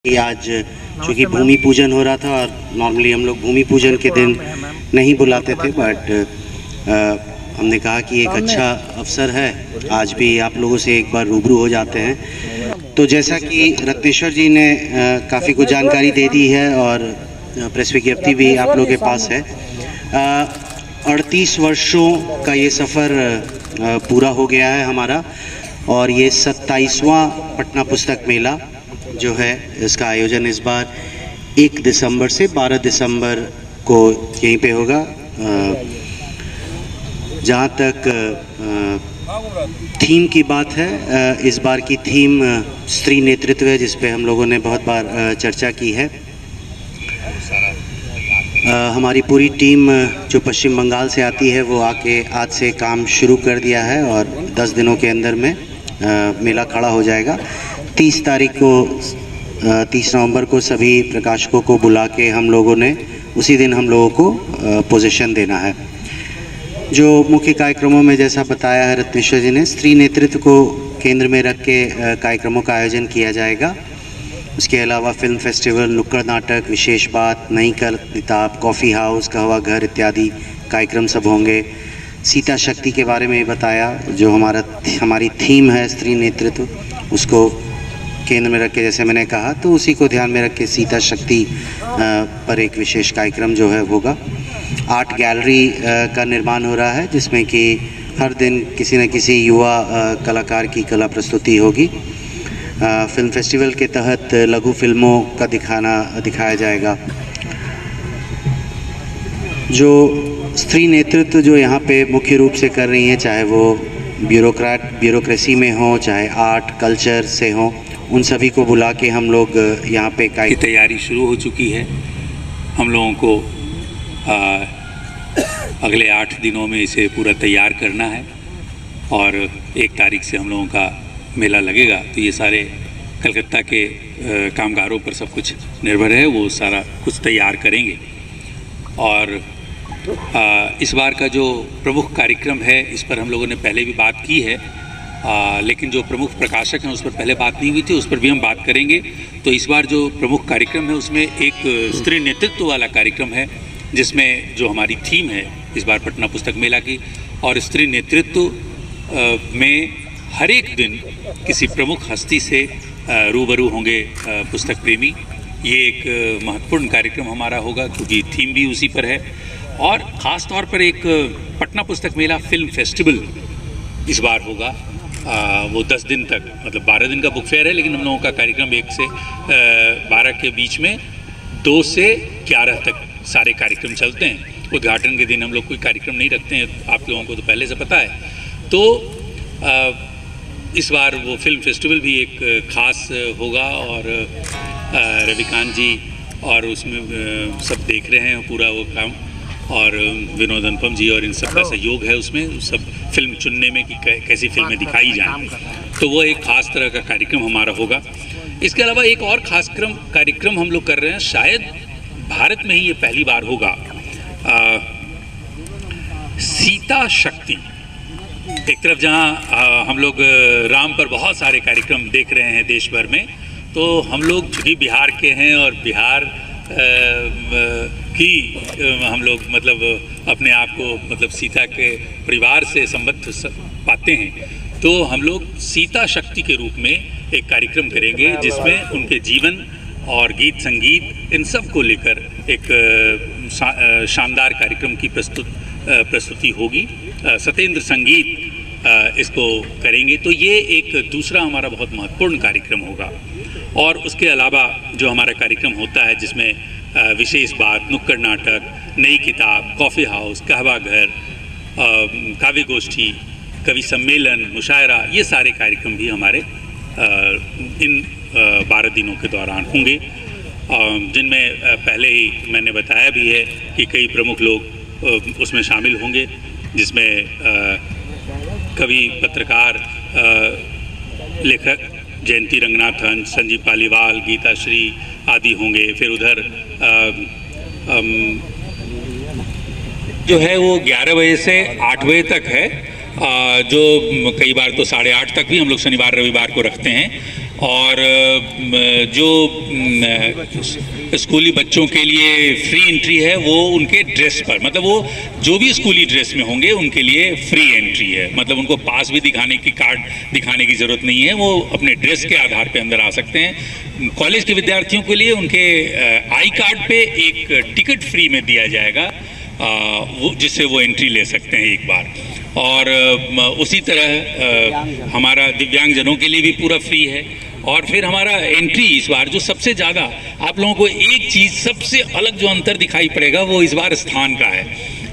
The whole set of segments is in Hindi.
कि आज चूँकि भूमि पूजन हो रहा था और नॉर्मली हम लोग भूमि पूजन के दिन नहीं बुलाते थे, बट हमने कहा कि एक अच्छा अवसर है, आज भी आप लोगों से एक बार रूबरू हो जाते हैं। तो जैसा कि रत्नेश्वर जी ने काफ़ी कुछ जानकारी दे दी है और प्रेस विज्ञप्ति भी आप लोगों के पास है। 38 वर्षों का ये सफ़र पूरा हो गया है हमारा, और ये 27वां पटना पुस्तक मेला जो है, इसका आयोजन इस बार 1 दिसंबर से 12 दिसंबर को यहीं पे होगा। जहाँ तक थीम की बात है, इस बार की थीम स्त्री नेतृत्व है, जिस पे हम लोगों ने बहुत बार चर्चा की है। हमारी पूरी टीम जो पश्चिम बंगाल से आती है वो आके आज से काम शुरू कर दिया है और 10 दिनों के अंदर में मेला खड़ा हो जाएगा। 30 तारीख को 30 नवंबर को सभी प्रकाशकों को बुला के हम लोगों ने उसी दिन हम लोगों को पोजीशन देना है। जो मुख्य कार्यक्रमों में जैसा बताया है रत्नेश्वर जी ने, स्त्री नेतृत्व को केंद्र में रख के कार्यक्रमों का आयोजन किया जाएगा। उसके अलावा फिल्म फेस्टिवल, नुक्कड़ नाटक, विशेष बात, नई किताब, कॉफ़ी हाउस, कहवा घर इत्यादि कार्यक्रम सब होंगे। सीता शक्ति के बारे में बताया, जो हमारी थीम है स्त्री नेतृत्व, उसको केंद्र में रख के, जैसे मैंने कहा, तो उसी को ध्यान में रख के सीता शक्ति पर एक विशेष कार्यक्रम जो है होगा। आर्ट गैलरी का निर्माण हो रहा है, जिसमें कि हर दिन किसी न किसी युवा कलाकार की कला प्रस्तुति होगी। फिल्म फेस्टिवल के तहत लघु फिल्मों का दिखाया जाएगा। जो स्त्री नेतृत्व जो यहाँ पे मुख्य रूप से कर रही हैं, चाहे वो ब्यूरोक्रेसी में हो, चाहे आर्ट कल्चर से हो, उन सभी को बुला के हम लोग यहाँ पे की तैयारी शुरू हो चुकी है। हम लोगों को अगले 8 दिनों में इसे पूरा तैयार करना है और 1 तारीख से हम लोगों का मेला लगेगा। तो ये सारे कलकत्ता के कामगारों पर सब कुछ निर्भर है, वो सारा कुछ तैयार करेंगे। और इस बार का जो प्रमुख कार्यक्रम है, इस पर हम लोगों ने पहले भी बात की है, लेकिन जो प्रमुख प्रकाशक हैं उस पर पहले बात नहीं हुई थी, उस पर भी हम बात करेंगे। तो इस बार जो प्रमुख कार्यक्रम है उसमें एक स्त्री नेतृत्व वाला कार्यक्रम है, जिसमें जो हमारी थीम है इस बार पटना पुस्तक मेला की, और स्त्री नेतृत्व में हर एक दिन किसी प्रमुख हस्ती से रूबरू होंगे पुस्तक प्रेमी। ये एक महत्वपूर्ण कार्यक्रम हमारा होगा, क्योंकि थीम भी उसी पर है। और ख़ास तौर पर एक पटना पुस्तक मेला फिल्म फेस्टिवल इस बार होगा। वो 10 दिन तक, मतलब 12 दिन का बुक फेयर है, लेकिन हम लोगों का कार्यक्रम 1 से 12 के बीच में 2 से 11 तक सारे कार्यक्रम चलते हैं। उद्घाटन के दिन हम लोग कोई कार्यक्रम नहीं रखते हैं, आप लोगों को तो पहले से पता है। तो इस बार वो फिल्म फेस्टिवल भी एक ख़ास होगा, और रविकांत जी और उसमें सब देख रहे हैं पूरा वो काम, और विनोद अनुपम जी और इन सब का सहयोग है उसमें, सब फिल्म चुनने में कि कैसी फिल्में दिखाई जाएं। तो वो एक ख़ास तरह का कार्यक्रम हमारा होगा। इसके अलावा एक और ख़ास कार्यक्रम हम लोग कर रहे हैं, शायद भारत में ही ये पहली बार होगा। सीता शक्ति। एक तरफ जहाँ हम लोग राम पर बहुत सारे कार्यक्रम देख रहे हैं देश भर में, तो हम लोग चूँकि बिहार के हैं और बिहार की हम लोग मतलब अपने आप को मतलब सीता के परिवार से संबद्ध पाते हैं, तो हम लोग सीता शक्ति के रूप में एक कार्यक्रम करेंगे, जिसमें उनके जीवन और गीत संगीत इन सब को लेकर एक शानदार कार्यक्रम की प्रस्तुति होगी। सत्येंद्र संगीत इसको करेंगे। तो ये एक दूसरा हमारा बहुत महत्वपूर्ण कार्यक्रम होगा। और उसके अलावा जो हमारा कार्यक्रम होता है, जिसमें विशेष बात, नुक्कड़ नाटक, नई किताब, कॉफ़ी हाउस, कहवा घर, काव्य गोष्ठी, कवि सम्मेलन, मुशायरा, ये सारे कार्यक्रम भी हमारे इन 12 दिनों के दौरान होंगे, जिनमें पहले ही मैंने बताया भी है कि कई प्रमुख लोग उसमें शामिल होंगे, जिसमें कवि, पत्रकार, लेखक जयंती रंगनाथन, संजीव पालीवाल, गीता श्री आदि होंगे। फिर उधर जो है वो 11 बजे से 8 बजे तक है, जो कई बार तो 8:30 तक भी हम लोग शनिवार रविवार को रखते हैं। और जो स्कूली बच्चों के लिए फ्री एंट्री है वो उनके ड्रेस पर, मतलब वो जो भी स्कूली ड्रेस में होंगे उनके लिए फ्री एंट्री है, मतलब उनको पास भी दिखाने की कार्ड दिखाने की ज़रूरत नहीं है, वो अपने ड्रेस के आधार पे अंदर आ सकते हैं। कॉलेज के विद्यार्थियों के लिए उनके आई कार्ड पे एक टिकट फ्री में दिया जाएगा, वो जिससे वो एंट्री ले सकते हैं एक बार। और उसी तरह हमारा दिव्यांगजनों के लिए भी पूरा फ्री है। और फिर हमारा एंट्री इस बार जो सबसे ज़्यादा आप लोगों को एक चीज़ सबसे अलग जो अंतर दिखाई पड़ेगा वो इस बार स्थान का है।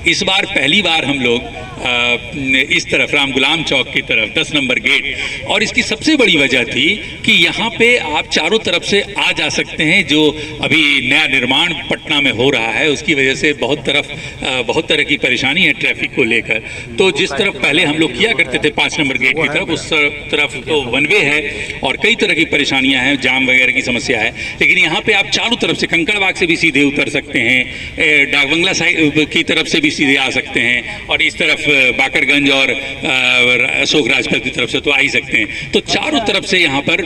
इस बार पहली बार हम लोग इस तरफ राम गुलाम चौक की तरफ 10 नंबर गेट, और इसकी सबसे बड़ी वजह थी कि यहाँ पे आप चारों तरफ से आ जा सकते हैं। जो अभी नया निर्माण पटना में हो रहा है उसकी वजह से बहुत तरह की परेशानी है ट्रैफिक को लेकर। तो जिस तरफ पहले हम लोग किया करते थे 5 नंबर गेट की तरफ, उस तरफ तो वन वे है और कई तरह की परेशानियां हैं, जाम वगैरह की समस्या है। लेकिन यहाँ पे आप चारों तरफ से कंकड़बाग से भी सीधे उतर सकते हैं, डाकबंगला साइड की तरफ से भी सीधे आ सकते हैं, और इस तरफ बाकरगंज और अशोक राजपथ की तरफ से तो आ ही सकते हैं। तो चारों तरफ से यहाँ पर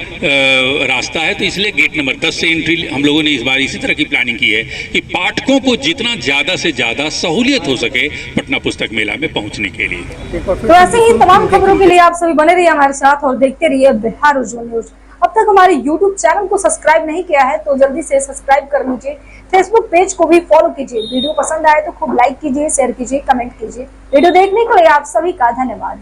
रास्ता है, तो इसलिए गेट नंबर 10 से एंट्री हम लोगों ने इस बार इसी तरह की प्लानिंग की है कि पाठकों को जितना ज़्यादा से ज़्यादा सहूलियत हो सके पटना पुस्तक मेला में पहुँचने के लिए। तो ऐसे ही तमाम खबरों के लिए आप सभी बने रहिए हमारे साथ और देखते रहिए बिहार उज्जवल न्यूज। अब तक हमारे YouTube चैनल को सब्सक्राइब नहीं किया है तो जल्दी से सब्सक्राइब कर लीजिए। फेसबुक पेज को भी फॉलो कीजिए। वीडियो पसंद आए तो खूब लाइक कीजिए, शेयर कीजिए, कमेंट कीजिए। वीडियो देखने के लिए आप सभी का धन्यवाद।